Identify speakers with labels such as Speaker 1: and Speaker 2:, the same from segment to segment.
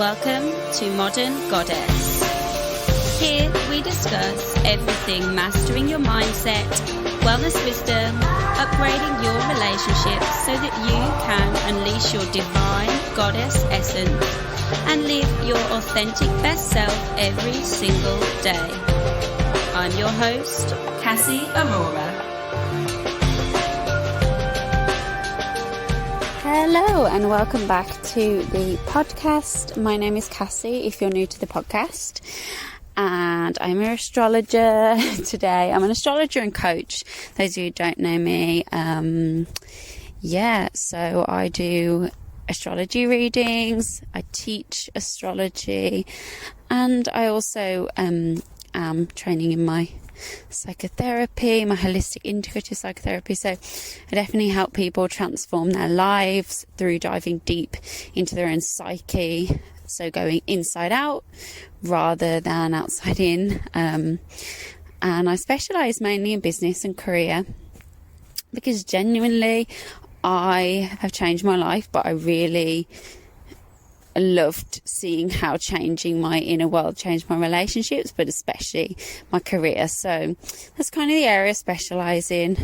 Speaker 1: Welcome to Modern Goddess. Here we discuss everything mastering your mindset, wellness wisdom, upgrading your relationships so that you can unleash your divine goddess essence and live your authentic best self every single day. I'm your host, Cassie Aurora. Hello and welcome back to the podcast. My name is Cassie, if you're new to the podcast, and I'm an astrologer today. I'm an astrologer and coach, those of you who don't know me. So I do astrology readings, I teach astrology, and I also am training in my psychotherapy, my holistic integrative psychotherapy. So I definitely help people transform their lives through diving deep into their own psyche, so going inside out rather than outside in. And I specialise mainly in business and career because genuinely I have changed my life, but I really loved seeing how changing my inner world changed my relationships, but especially my career. So that's kind of the area I specialise in.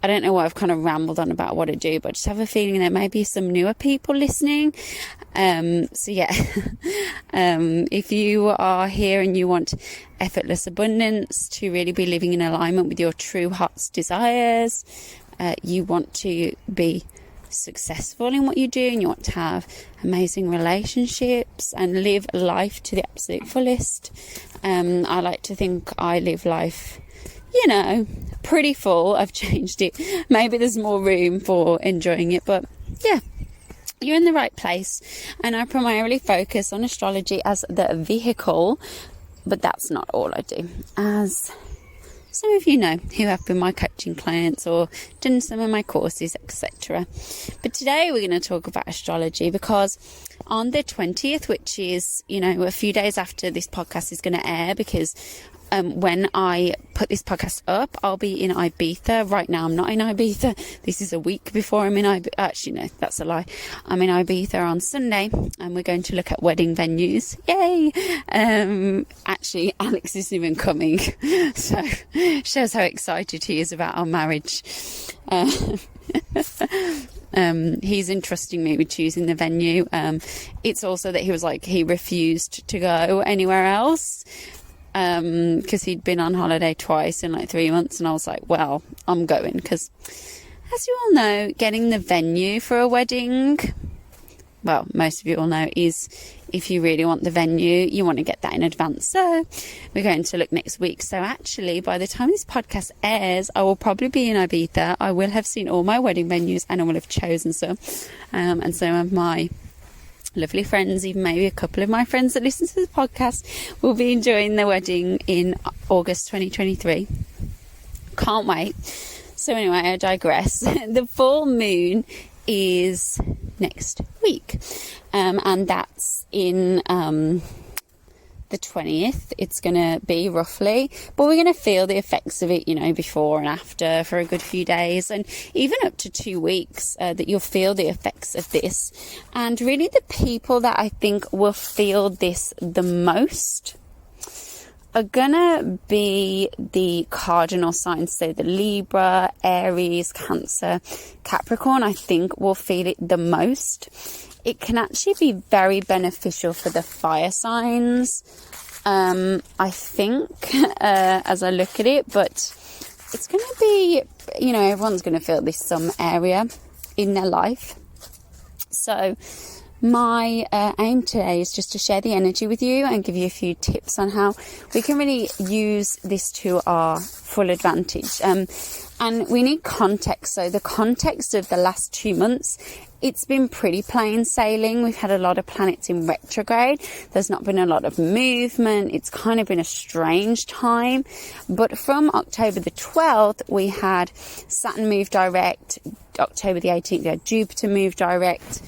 Speaker 1: I don't know why I've kind of rambled on about what I do, but I just have a feeling there may be some newer people listening. If you are here and you want effortless abundance to really be living in alignment with your true heart's desires, you want to be successful in what you do and you want to have amazing relationships and live life to the absolute fullest. I like to think I live life, pretty full. I've changed it. Maybe there's more room for enjoying it, but yeah, you're in the right place. And I primarily focus on astrology as the vehicle, but that's not all I do. As some of you know who have been my coaching clients or done some of my courses, etc. But today we're going to talk about astrology because on the 20th, which is, a few days after this podcast is going to air, because when I put this podcast up, I'll be in Ibiza. Right now, I'm not in Ibiza. This is a week before I'm in Ibiza. Actually, no, that's a lie. I'm in Ibiza on Sunday, and we're going to look at wedding venues. Yay! Actually, Alex isn't even coming, so shows how excited he is about our marriage. He's entrusting me with choosing the venue. It's also that he refused to go anywhere else. Because he'd been on holiday twice in 3 months, and I was like, well, I'm going, because as you all know, getting the venue for a wedding, well, most of you all know, is if you really want the venue, you want to get that in advance. So we're going to look next week. So actually, by the time this podcast airs, I will probably be in Ibiza. I will have seen all my wedding venues and I will have chosen some, and some of my lovely friends, even maybe a couple of my friends that listen to the podcast, will be enjoying the wedding in August 2023. Can't wait. So anyway, I digress. The full moon is next week, and that's in the 20th. It's going to be roughly, but we're going to feel the effects of it, before and after for a good few days, and even up to 2 weeks, that you'll feel the effects of this. And really the people that I think will feel this the most are gonna be the cardinal signs, so the Libra, Aries, Cancer, Capricorn, I think will feel it the most. It can actually be very beneficial for the fire signs, I think, as I look at it, but it's going to be, everyone's going to feel this some area in their life. So my aim today is just to share the energy with you and give you a few tips on how we can really use this to our full advantage. And we need context. So the context of the last 2 months, it's been pretty plain sailing. We've had a lot of planets in retrograde. There's not been a lot of movement. It's kind of been a strange time. But from October the 12th, we had Saturn move direct. October the 18th, we had Jupiter move direct.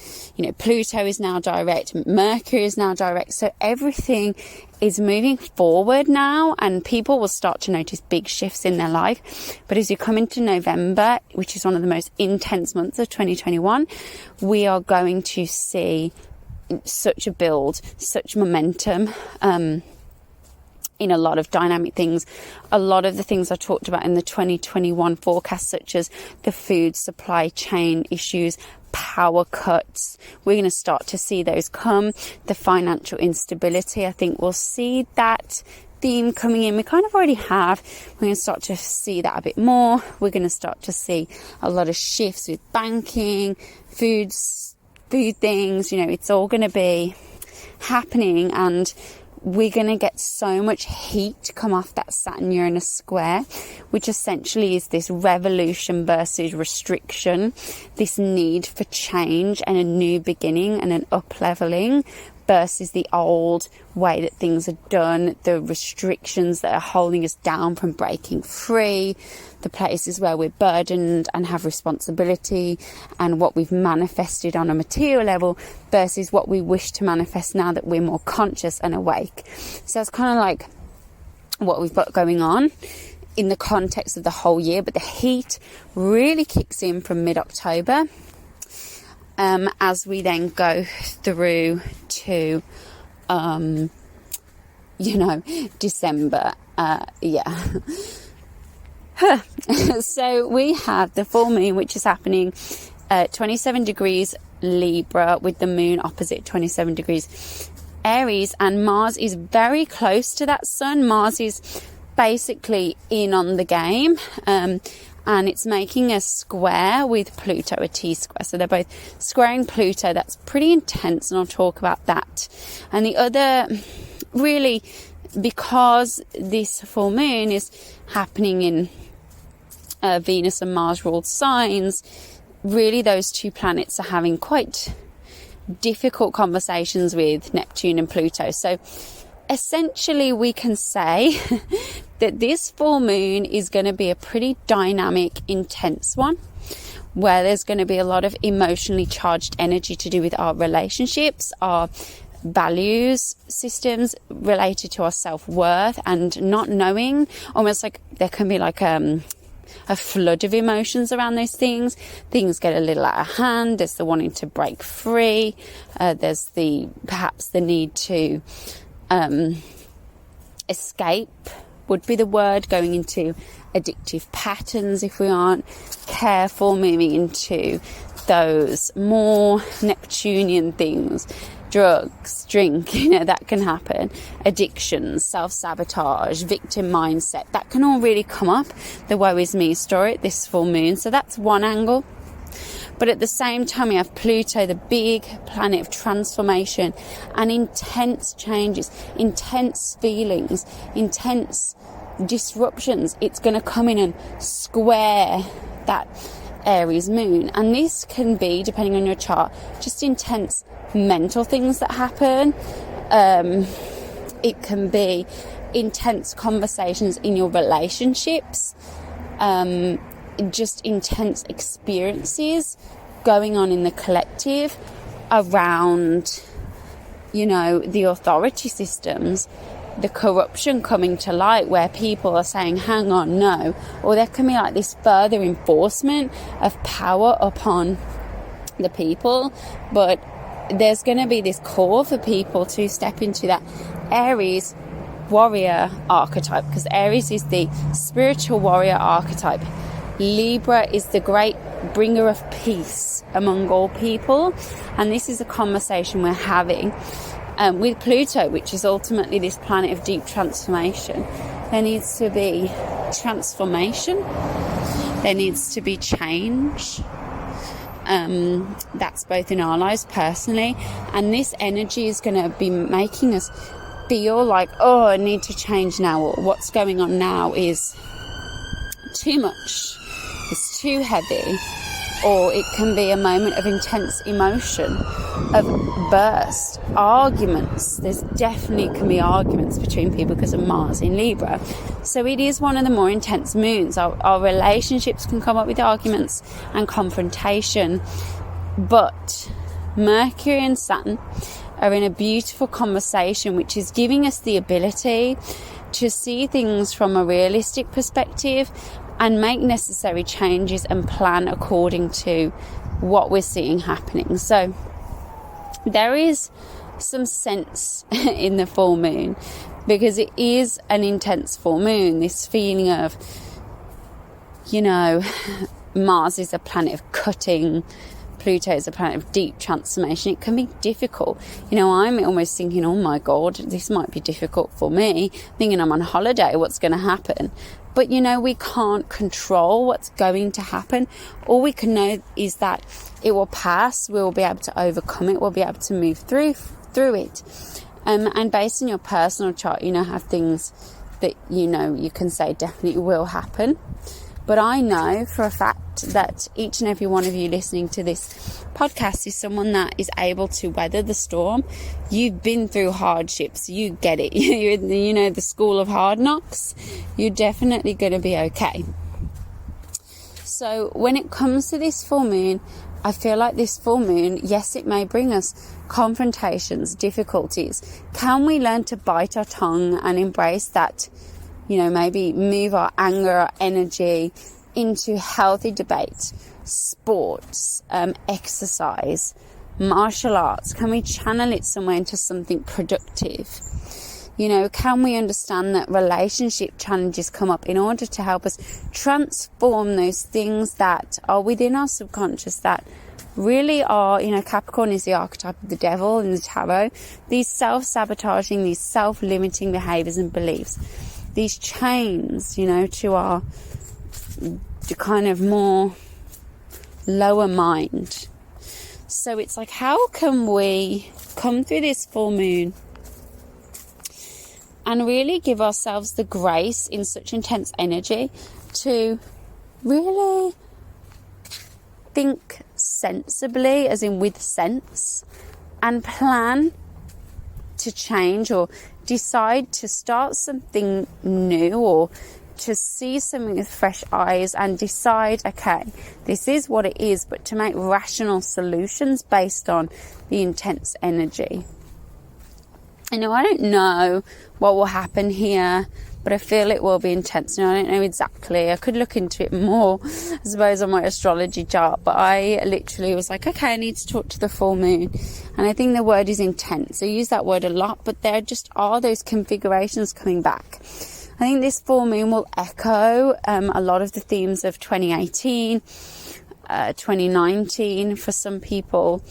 Speaker 1: Pluto is now direct. Mercury is now direct. So everything is moving forward now, and people will start to notice big shifts in their life. But as you come into November, which is one of the most intense months of 2021, we are going to see such a build, such momentum, in a lot of dynamic things. A lot of the things I talked about in the 2021 forecast, such as the food supply chain issues, power cuts, we're going to start to see those come. The financial instability, I think we'll see that theme coming in. We kind of already have. We're going to start to see that a bit more. We're going to start to see a lot of shifts with banking, food things, it's all going to be happening, and we're going to get so much heat come off that Saturn-Uranus square, which essentially is this revolution versus restriction, this need for change and a new beginning and an up-leveling versus the old way that things are done, the restrictions that are holding us down from breaking free, the places where we're burdened and have responsibility, and what we've manifested on a material level versus what we wish to manifest now that we're more conscious and awake. So it's kind of like what we've got going on in the context of the whole year, but the heat really kicks in from mid-October, as we then go through to December. So we have the full moon, which is happening 27 degrees Libra, with the moon opposite 27 degrees Aries, and Mars is very close to that sun. Mars is basically in on the game, and it's making a square with Pluto, a T-square. So they're both squaring Pluto. That's pretty intense, and I'll talk about that. And the other, really, because this full moon is happening in Venus and Mars ruled signs, really those two planets are having quite difficult conversations with Neptune and Pluto. So essentially we can say that this full moon is going to be a pretty dynamic, intense one, where there's going to be a lot of emotionally charged energy to do with our relationships, our values systems related to our self-worth, and not knowing, almost like there can be like a flood of emotions around those things. Things get a little out of hand. There's the wanting to break free. There's perhaps the need to escape would be the word, going into addictive patterns if we aren't careful, moving into those more Neptunian things, drugs, drink, that can happen, addictions, self-sabotage, victim mindset, that can all really come up, the woe is me story at this full moon. So that's one angle. But at the same time, we have Pluto, the big planet of transformation and intense changes, intense feelings, intense disruptions. It's going to come in and square that Aries moon. And this can be, depending on your chart, just intense mental things that happen. It can be intense conversations in your relationships, just intense experiences going on in the collective around, the authority systems, the corruption coming to light, where people are saying, hang on, no. Or there can be like this further enforcement of power upon the people. But there's going to be this call for people to step into that Aries warrior archetype, because Aries is the spiritual warrior archetype. Libra is the great bringer of peace among all people. And this is a conversation we're having with Pluto, which is ultimately this planet of deep transformation. There needs to be transformation. There needs to be change. That's both in our lives personally. And this energy is going to be making us feel like, oh, I need to change now. Or what's going on now is too much. It's too heavy. Or it can be a moment of intense emotion, of burst, arguments. There's definitely can be arguments between people because of Mars in Libra. So it is one of the more intense moons. Our relationships can come up with arguments and confrontation. But Mercury and Saturn are in a beautiful conversation, which is giving us the ability to see things from a realistic perspective and make necessary changes and plan according to what we're seeing happening. So there is some sense in the full moon, because it is an intense full moon. This feeling of, Mars is a planet of cutting, Pluto is a planet of deep transformation. It can be difficult. I'm almost thinking, oh my God, this might be difficult for me. Thinking I'm on holiday, what's going to happen? But, we can't control what's going to happen. All we can know is that it will pass. We'll be able to overcome it. We'll be able to move through it. And based on your personal chart, have things that, you can say definitely will happen. But I know for a fact that each and every one of you listening to this podcast is someone that is able to weather the storm. You've been through hardships. You get it. You're in the school of hard knocks. You're definitely going to be okay. So when it comes to this full moon, I feel like this full moon, yes, it may bring us confrontations, difficulties. Can we learn to bite our tongue and embrace that? Maybe move our anger, our energy into healthy debate, sports, exercise, martial arts. Can we channel it somewhere into something productive? Can we understand that relationship challenges come up in order to help us transform those things that are within our subconscious that really are, Capricorn is the archetype of the devil in the tarot. These self-sabotaging, these self-limiting behaviors and beliefs. These chains, to our kind of more lower mind. So it's like, how can we come through this full moon and really give ourselves the grace in such intense energy to really think sensibly, as in with sense, and plan to change or decide to start something new or to see something with fresh eyes and decide, okay, this is what it is, but to make rational solutions based on the intense energy. I don't know what will happen here, but I feel it will be intense. I don't know exactly. I could look into it more, I suppose, on my astrology chart, but I literally was like, okay, I need to talk to the full moon. And I think the word is intense. I use that word a lot, but there just are those configurations coming back. I think this full moon will echo a lot of the themes of 2018, 2019 for some people.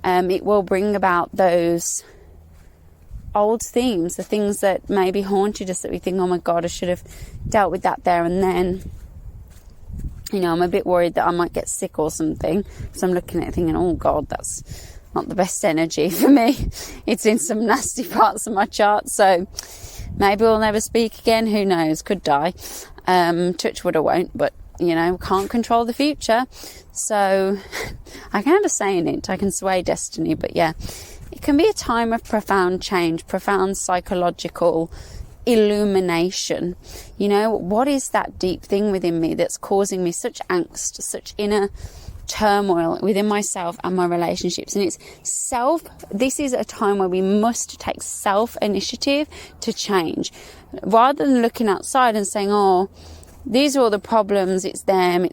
Speaker 1: It will bring about those old themes, the things that maybe haunted us that we think, oh my God, I should have dealt with that there and then. I'm a bit worried that I might get sick or something. So I'm looking at it thinking, oh God, that's not the best energy for me. It's in some nasty parts of my chart. So maybe we'll never speak again. Who knows? Could die. Touch wood, I won't, but can't control the future. So I can have a say in it. I can sway destiny, but yeah. It can be a time of profound change, profound psychological illumination. What is that deep thing within me that's causing me such angst, such inner turmoil within myself and my relationships? And this is a time where we must take self-initiative to change. Rather than looking outside and saying, oh, these are all the problems, it's them,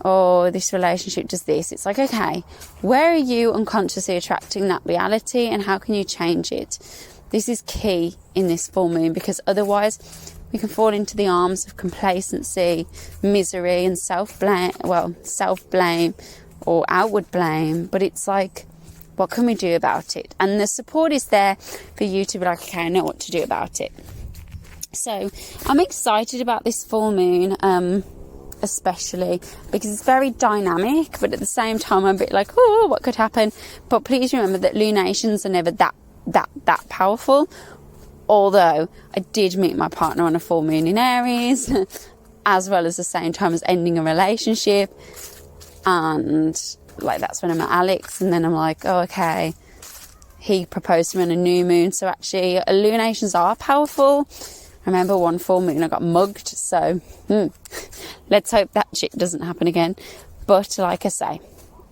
Speaker 1: oh, this relationship does this. It's like, okay, where are you unconsciously attracting that reality and how can you change it? This is key in this full moon, because otherwise we can fall into the arms of complacency, misery and self-blame or outward blame. But it's like, what can we do about it? And the support is there for you to be like, okay, I know what to do about it. So I'm excited about this full moon, especially because it's very dynamic, but at the same time I'm a bit like, oh, what could happen? But please remember that lunations are never that powerful. Although I did meet my partner on a full moon in Aries, as well as the same time as ending a relationship, and that's when I met Alex. And then I'm like, oh, okay, he proposed to me on a new moon. So actually lunations are powerful. I remember one full moon I got mugged, so let's hope that shit doesn't happen again. But like I say,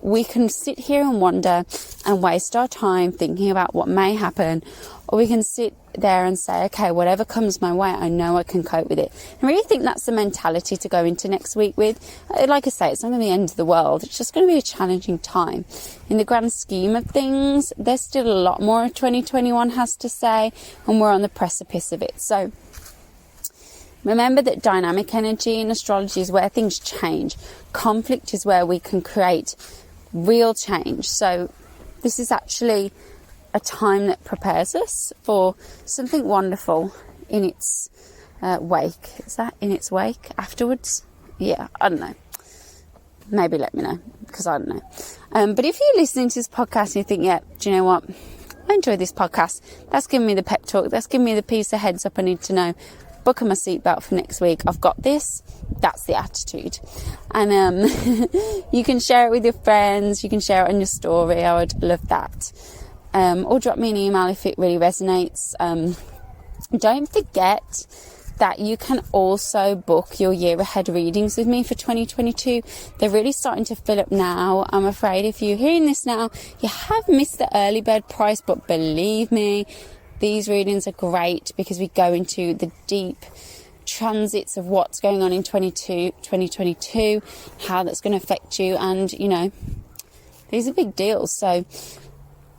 Speaker 1: we can sit here and wonder and waste our time thinking about what may happen, or we can sit there and say, okay, whatever comes my way, I know I can cope with it. I really think that's the mentality to go into next week with. Like I say, it's not going to be the end of the world. It's just going to be a challenging time. In the grand scheme of things, there's still a lot more 2021 has to say, and we're on the precipice of it. So remember that dynamic energy in astrology is where things change. Conflict is where we can create real change. So this is actually a time that prepares us for something wonderful in its wake. Is that in its wake afterwards? Yeah, I don't know. Maybe let me know, because I don't know. But if you're listening to this podcast and you think, yeah, do you know what? I enjoy this podcast. That's giving me the pep talk. That's giving me the piece of heads up I need to know. Buckle my seatbelt for next week. I've got this. That's the attitude. And you can share it with your friends. You can share it on your story. I would love that. Or drop me an email if it really resonates. Don't forget that you can also book your year ahead readings with me for 2022. They're really starting to fill up now. I'm afraid if you're hearing this now, you have missed the early bird price, but believe me, these readings are great because we go into the deep transits of what's going on in 2022, how that's going to affect you, and you know, these are big deals. So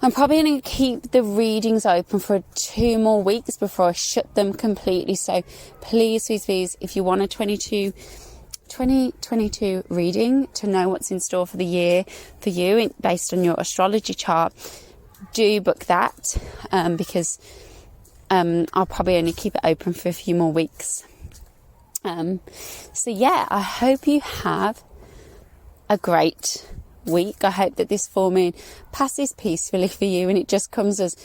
Speaker 1: I'm probably going to keep the readings open for 2 more weeks before I shut them completely. So please, if you want a 2022 reading to know what's in store for the year for you based on your astrology chart, do book that, because I'll probably only keep it open for a few more weeks. So yeah, I hope you have a great week. I hope that this full moon passes peacefully for you and it just comes as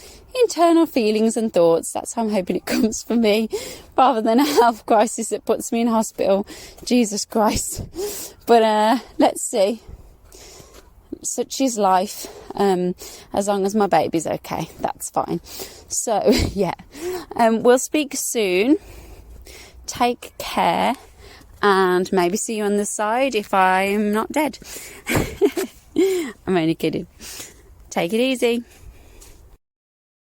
Speaker 1: internal feelings and thoughts. That's how I'm hoping it comes for me, rather than a health crisis that puts me in hospital. Jesus Christ. But let's see. Such is life. As long as my baby's okay, that's fine. So yeah, we'll speak soon. Take care, and maybe see you on the side if I'm not dead. I'm only kidding. Take it easy.